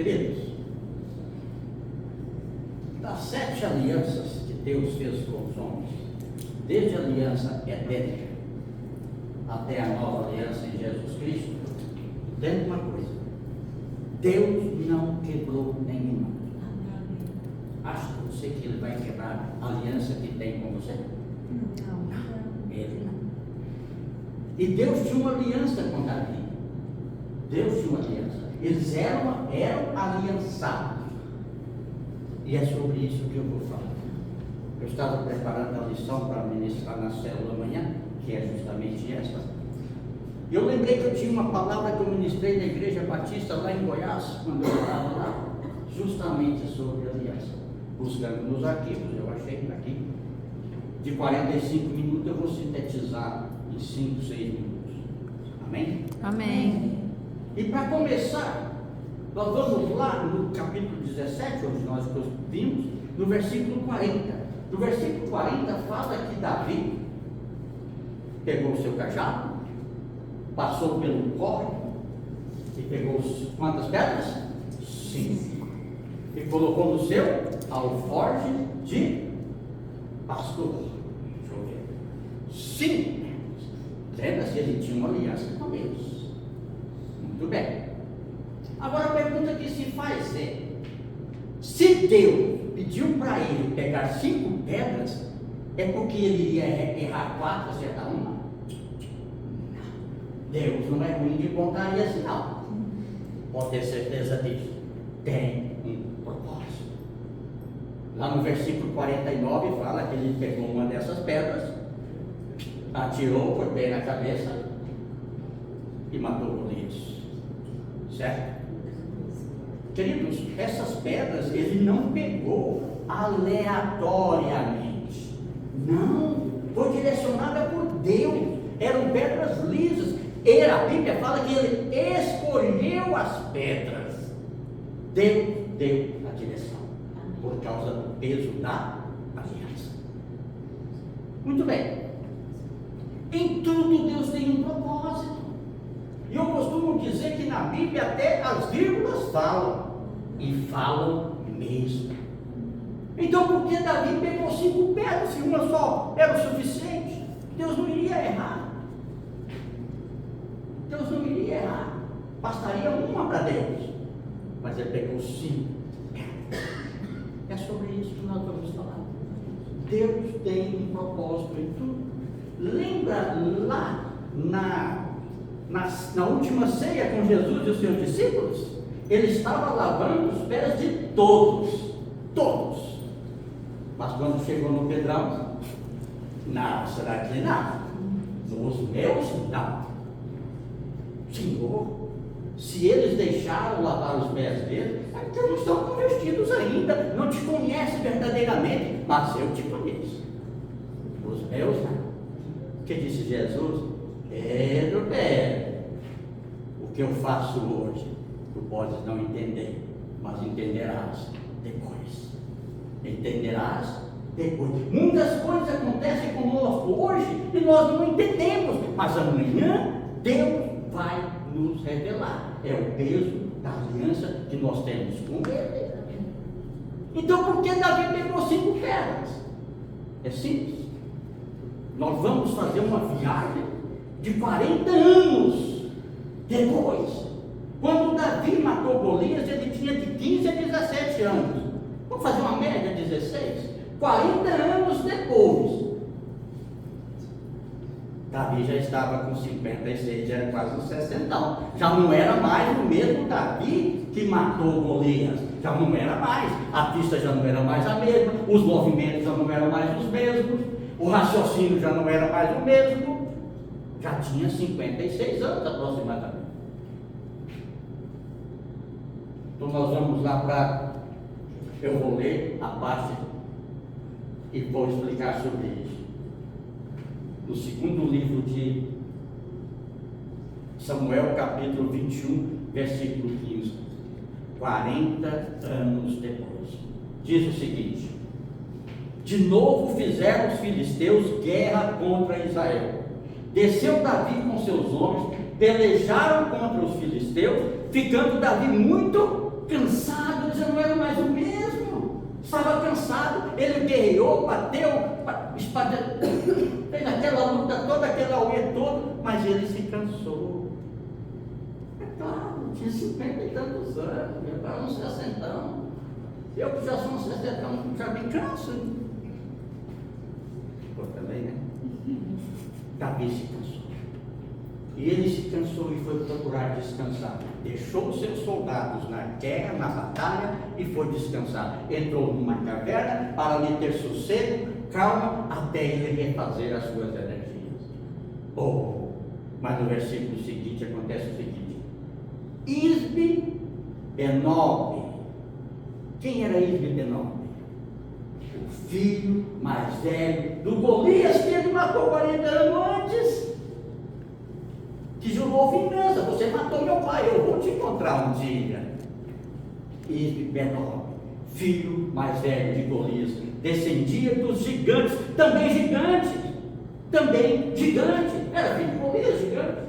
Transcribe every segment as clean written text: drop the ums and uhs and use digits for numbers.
Queridos, das 7 alianças que Deus fez com os homens, desde a aliança edênica até a nova aliança em Jesus Cristo, entende uma coisa: Deus não quebrou nenhuma. Acha você que Ele vai quebrar a aliança que tem com você? Não, Ele não. E Deus tinha uma aliança com Davi. Deus tinha uma aliança. Eles eram aliançados. E é sobre isso que eu vou falar. Eu estava preparando a lição para ministrar na célula amanhã, que é justamente essa. E eu lembrei que eu tinha uma palavra que eu ministrei na Igreja Batista lá em Goiás, quando eu estava lá, justamente sobre aliança. Buscando nos arquivos, eu achei aqui. De 45 minutos eu vou sintetizar em 5, 6 minutos. Amém? Amém. E para começar, nós vamos lá no capítulo 17, onde nós vimos, no versículo 40. No versículo 40 fala que Davi pegou o seu cajado, passou pelo córrego e pegou quantas pedras? 5. E colocou no seu alforje de pastor. Deixa eu ver. 5. Lembra-se, ele tinha uma aliança com Deus. Muito bem. Agora a pergunta que se faz é: se Deus pediu para ele pegar 5 pedras, é porque ele iria errar 4, acertar uma? Não. Deus não é ruim de pontaria assim, não. Pode ter certeza disso. Tem um propósito. Lá no versículo 49 fala que ele pegou uma dessas pedras, atirou, foi bem na cabeça e matou Golias. Certo? Queridos, essas pedras ele não pegou aleatoriamente. Não, foi direcionada por Deus. Eram pedras lisas. A Bíblia fala que ele escolheu as pedras. Deus deu a direção por causa do peso da aliança. Muito bem. Em tudo Deus tem um propósito. E eu costumo dizer que na Bíblia até as vírgulas falam. E falam mesmo. Então por que Davi pegou 5 pedras se uma só era o suficiente? Deus não iria errar. Deus não iria errar. Bastaria uma para Deus. Mas ele pegou 5 pedras. É sobre isso que nós vamos falar. Deus tem um propósito em tudo. Lembra lá na última ceia com Jesus e os seus discípulos? Ele estava lavando os pés de todos. Todos. Mas quando chegou no Pedrão, não, será que não? Nos meus, não. Senhor, se eles deixaram lavar os pés deles, então não estão convertidos ainda, não te conhecem verdadeiramente, mas eu te conheço. Os meus, não. O que disse Jesus? Pedro, o que eu faço hoje, tu podes não entender, mas entenderás depois. Entenderás depois. Muitas coisas acontecem conosco hoje e nós não entendemos, mas amanhã Deus vai nos revelar. É o peso da aliança que nós temos com Ele. Então por que Davi pegou 5 pedras? É simples. Nós vamos fazer uma viagem de 40 anos depois. Quando Davi matou Golias, ele tinha de 15 a 17 anos. Vamos fazer uma média, 16? 40 anos depois. Davi já estava com 56, já era quase uns 60. Já não era mais o mesmo Davi que matou Golias. Já não era mais. A pista já não era mais a mesma. Os movimentos já não eram mais os mesmos. O raciocínio já não era mais o mesmo. Já tinha 56 anos aproximadamente. Então nós vamos lá para... Eu vou ler a parte e vou explicar sobre isso. No segundo livro de Samuel, capítulo 21, versículo 15. 40 anos depois. Diz o seguinte: de novo fizeram os filisteus guerra contra Israel. Desceu Davi com seus homens, pelejaram contra os filisteus, ficando Davi muito cansado, ele já não era mais o mesmo. Estava cansado, ele guerreou, bateu, fez aquela luta toda, aquele auê todo, mas ele se cansou. É claro, tinha 50 e tantos anos, já estava uns 60. Eu que já sou uns 60, já me canso. Pô, também, né? Davi se cansou. E ele se cansou e foi procurar descansar. Deixou os seus soldados na guerra, na batalha, e foi descansar. Entrou numa caverna para ali ter sossego, calma, até ele refazer as suas energias. Oh, mas no versículo seguinte acontece o seguinte: Isbe Benob. Quem era Isbe Benob? O filho mais velho do Golias que ele matou 40 anos antes. Que jurou vingança: você matou meu pai, eu vou te encontrar um dia. Isbe Benob, filho mais velho de Golias, descendia dos gigantes, também gigante, era filho de Golias, gigante.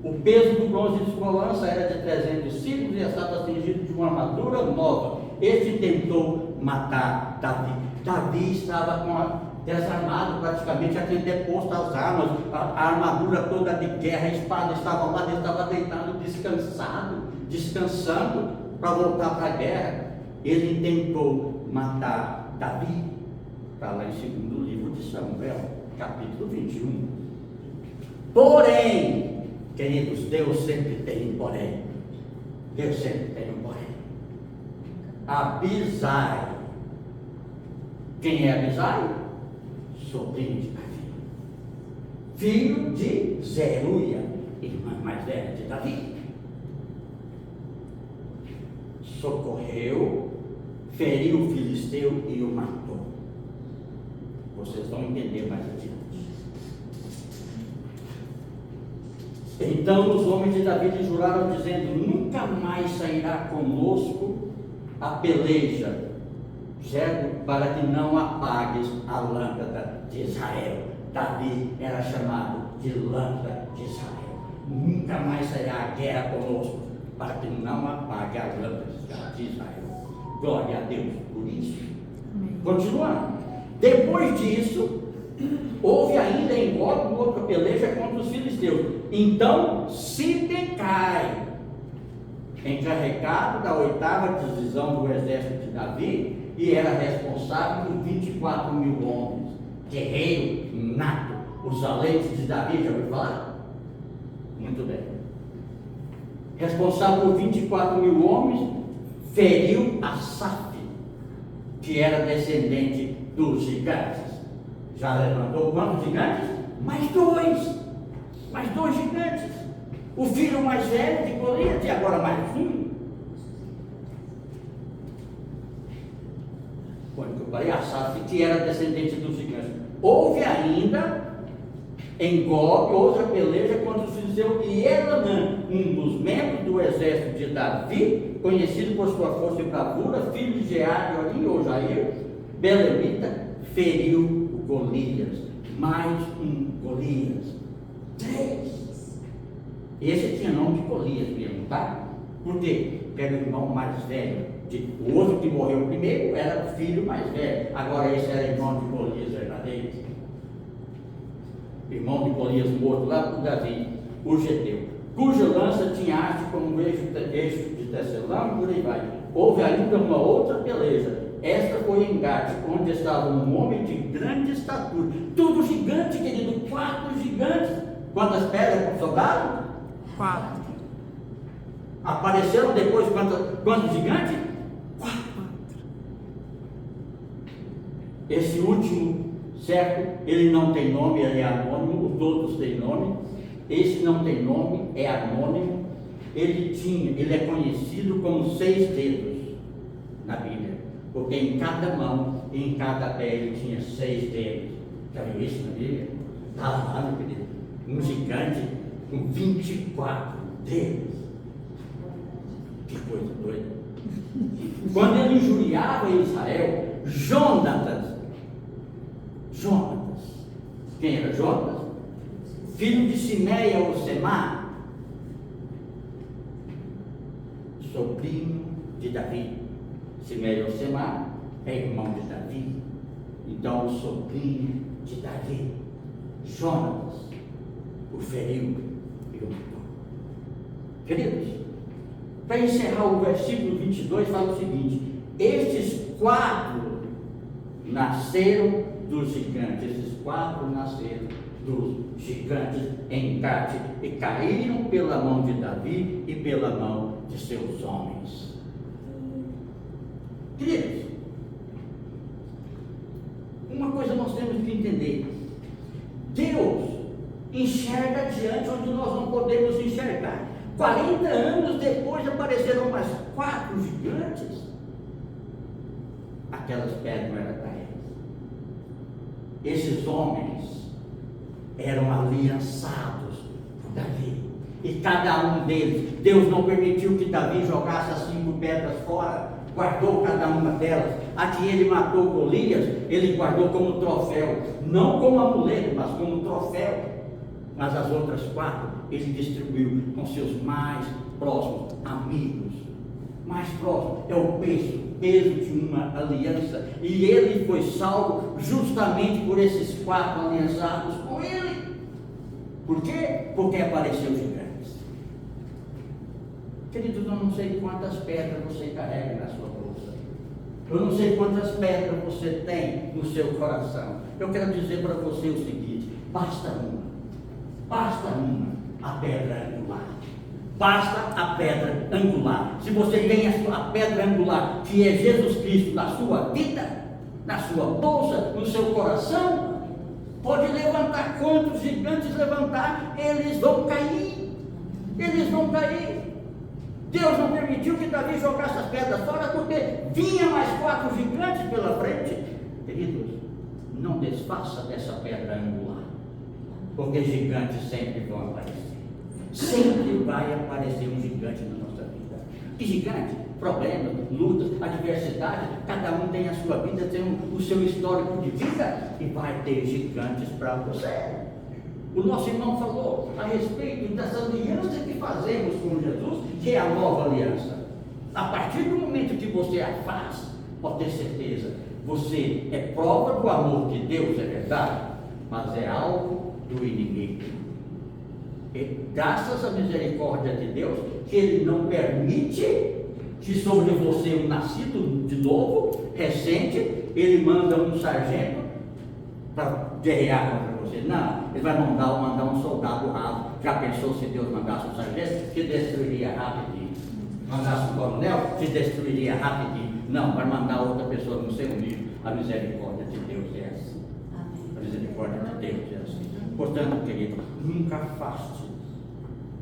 O peso do bronze de sua lança era de 300 ciclos e estava cingido de uma armadura nova. Este tentou matar Davi. Davi estava desarmado, praticamente já tinha deposto as armas, a armadura toda de guerra, a espada estava lá, ele estava deitado, descansando para voltar para a guerra. Ele tentou matar Davi. Está lá em 2º livro de Samuel, capítulo 21. Porém, queridos, Deus sempre tem um porém. Deus sempre tem um porém. Abisai. Quem é Abisai? Sobrinho de Davi, filho de Zeruia, irmã mais velha de Davi. Socorreu, feriu o filisteu e o matou. Vocês vão entender mais adiante. Então os homens de Davi lhe juraram, dizendo: nunca mais sairá conosco a peleja, para que não apagues a lâmpada de Israel. Davi era chamado de lâmpada de Israel. Nunca mais sairá a guerra conosco, para que não apague a lâmpada de Israel. Glória a Deus por isso. Continuando. Depois disso, houve ainda em Gob outra peleja contra os filisteus. Então Sibecai, encarregado da 8ª divisão do exército de Davi, e era responsável por 24 mil homens, guerreiro nato, os valentes de Davi, já ouviu falar? Muito bem. Responsável por 24 mil homens, feriu Asaf, que era descendente dos gigantes. Já levantou quantos gigantes? Mais dois gigantes. O filho mais velho de Golias e agora mais um. Quando eu falei Asaf, que era descendente dos gigantes. Houve ainda em Gob outra peleja contra os filisteus, e Elanã, um dos membros do exército de Davi, conhecido por sua força e bravura, filho de Jear, de ou Jair, belemita, feriu o Golias. Mais um Golias. 3. Esse tinha nome de Golias mesmo, tá? Por quê? Porque era o irmão mais velho. O outro que morreu primeiro era o filho mais velho. Agora esse era irmão de Golias verdadeiro. Irmão de Golias morto lá por Davi, o Geteu, cuja lança tinha haste como eixo de tecelão, por aí vai. Houve ainda uma outra peleja. Esta foi em Gate, onde estava um homem de grande estatura. Tudo gigante, querido, 4 gigantes. Quantas pedras sobraram? 4. Apareceram depois quantos gigantes? 4. Esse último, certo? Ele não tem nome, ele é anônimo. Os outros têm nome. Esse não tem nome, é anônimo. Ele é conhecido como 6 dedos na Bíblia, porque em cada mão e em cada pé ele tinha 6 dedos. Já viu isso na Bíblia? Está lá, meu querido. Um gigante com 24 dedos. Que coisa doida. Quando ele injuriava Israel, Jonatas, quem era Jonatas? Filho de Simeia ou Semá, sobrinho de Davi. Simei Semar é irmão de Davi. Então, o sobrinho de Davi, Jonatas, o feriu e o matou. Queridos, para encerrar o versículo 22, fala o seguinte: estes 4 nasceram dos gigantes, esses 4 nasceram dos gigantes em Gate e caíram pela mão de Davi e pela mão de seus homens. Queridos, uma coisa nós temos que entender: Deus enxerga adiante onde nós não podemos enxergar. 40 anos depois apareceram mais 4 gigantes. Aquelas pedras não eram para eles. Esses homens eram aliançados por Davi. E cada um deles, Deus não permitiu que Davi jogasse as 5 pedras fora, guardou cada uma delas. A que ele matou Golias, ele guardou como troféu, não como amuleto, mas como troféu. Mas as outras 4, ele distribuiu com seus mais próximos amigos. Mais próximo é o peso de uma aliança. E ele foi salvo justamente por esses 4 aliançados com ele. Por quê? Porque apareceu gigantes. Queridos, eu não sei quantas pedras você carrega na sua bolsa. Eu não sei quantas pedras você tem no seu coração. Eu quero dizer para você o seguinte: basta uma, a pedra angular. Basta a pedra angular. Se você tem a pedra angular, que é Jesus Cristo, na sua vida, na sua bolsa, no seu coração, pode levantar quantos gigantes levantar, eles vão cair. Eles vão cair. Deus não permitiu que Davi jogasse as pedras fora, porque vinha mais 4 gigantes pela frente. Queridos, não desfaça dessa pedra angular, porque gigantes sempre vão aparecer. Sempre vai aparecer um gigante na nossa vida. Que gigante? Problemas, lutas, adversidade. Cada um tem a sua vida, tem o seu histórico de vida, e vai ter gigantes para você. O nosso irmão falou a respeito dessa aliança que fazemos com Jesus, que é a nova aliança. A partir do momento que você a faz, pode ter certeza, você é prova do amor de Deus, é verdade, mas é alvo do inimigo. E graças à misericórdia de Deus, que Ele não permite que sobre você um nascido de novo, recente, Ele manda um sargento para guerrear contra você. Não, Ele vai mandar um soldado raso. Já pensou se Deus mandasse um sargento? Se destruiria rapidinho. Mandasse um coronel? Se destruiria rapidinho. Não, vai mandar outra pessoa no seu nível. A misericórdia de Deus é assim. A misericórdia de Deus é assim. Portanto, querido, nunca afaste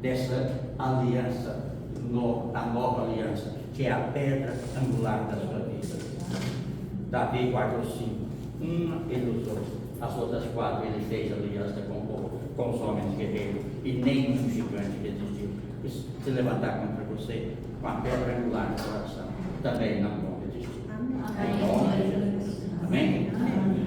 dessa aliança, a nova aliança, que é a pedra angular da sua vida. Davi guardou 5, uma ele usou, as outras 4 ele fez aliança com o povo, com os homens guerreiros, e nenhum gigante resistiu. Se levantar contra você com a pedra angular no coração, também não vão resistir. Amém? Amém?